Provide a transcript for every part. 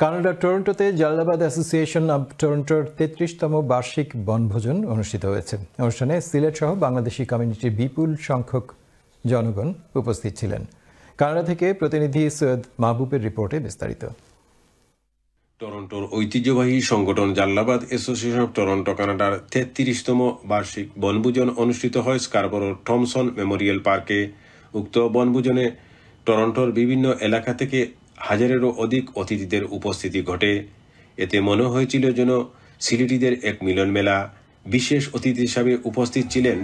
কানাডার টরন্টোতে Jalalabad association of টরন্টোর 33তম বার্ষিক বনভোজন অনুষ্ঠিত হয়েছে। অনুষ্ঠানে সিলেট সহ বাংলাদেশি কমিউনিটির বিপুল সংখ্যক জনগণ উপস্থিত ছিলেন। কানাডা থেকে প্রতিনিধি সৈয়দ মাহবুবের রিপোর্টে বিস্তারিত। টরন্টোর ঐতিহ্যবাহী সংগঠন জালালাবাদ অ্যাসোসিয়েশন অব টরন্টো কানাডার 33তম বার্ষিক বনভোজন অনুষ্ঠিত হয় স্কারবরোর থমসন মেমোরিয়াল পার্কে। উক্ত বনভোজনে টরন্টোর বিভিন্ন এলাকা থেকে হাজারেরও অধিক অতিথিদের উপস্থিতি ঘটে। এতে মনে হয়েছিল যেন সিলেটিদের এক মিলন মেলা। বিশেষ অতিথি হিসাবে উপস্থিত ছিলেন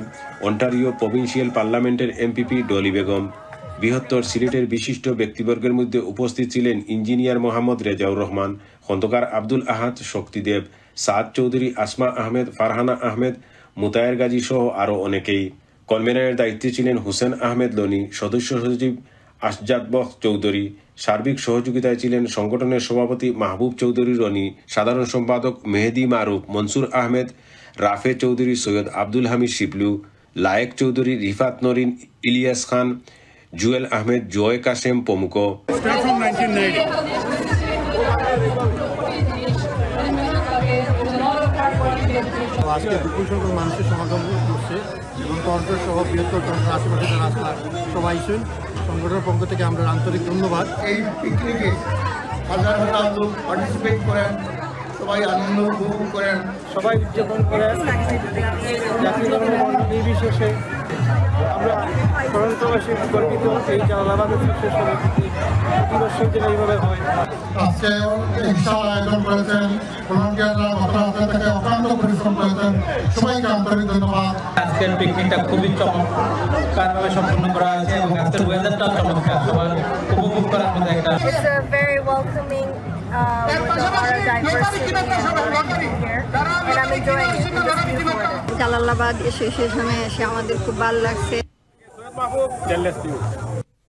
অন্টারিও প্রভিন্সিয়াল পার্লামেন্টের এমপিপি ডলি বেগম। বৃহত্তর সিলেটের বিশিষ্ট ব্যক্তিবর্গের মধ্যে উপস্থিত ছিলেন ইঞ্জিনিয়ার মোহাম্মদ রেজাউর রহমান, খন্দকার আব্দুল আহাদ শক্তিদেব, সাদ চৌধুরী, আসমা আহমেদ, ফারহানা আহমেদ, মুতায়ের গাজী সহ আরও অনেকেই। কনভেনারের দায়িত্বে ছিলেন হুসেন আহমেদ লনি, সদস্য সচিব আশজাদ বখ চৌধুরী। সার্বিক সহযোগিতায় ছিলেন সংগঠনের সভাপতি মাহবুব চৌধুরী রনি, সাধারণ সম্পাদক মেহেদি মারুফ, মনসুর আহমেদ, রাফে চৌধুরী, সৈয়দ আব্দুল হামিদ শিবলু, লায়েক চৌধুরী, রিফাত নরিন, ইলিয়াস খান, জুয়েল আহমেদ, জয় কাসেম প্রমুখ। আজকে বিপুল সংখ্যক মানুষের সমাগম করছে এবং টরন্টো সহ বৃহত্তর টরন্টোর আশেপাশে যারা আসলাম সবাই আছেন। সংগঠনের পক্ষ থেকে আমরা আন্তরিক ধন্যবাদ। এই পিকনিকে হাজার হাজার লোক পার্টিসিপেট করেন, সবাই আনন্দ উপভোগ করেন, সবাই উদযাপন করেন জাতি ধর্ম বর্ণ নির্বিশেষে। আমরা টরন্টোবাসী গর্বিত এই জালালাবাদ অ্যাসোসিয়েশন প্রতি বছর যেন এইভাবে হয়। আজকে বিশাল আয়োজন করেছেন ভলান্টিয়াররা, আপনাদের থেকে অক্লান্ত পরিশ্রম করেছেন, সবাইকে আন্তরিক ধন্যবাদ। আজকের পিকনিকটা খুবই চমৎকারভাবে সম্পন্ন করা হয়েছে এবং আজকের ওয়েদারটাও চমৎকার, সবার উপভোগ করার মতো একটা। It's a very welcoming with a lot of diversity here, and I'm enjoying it. I'm just here for it. Jalalabad অ্যাসোসিয়েশনে এসে আমাদের খুব ভালো লাগছে। সৈয়দ মাহবুব,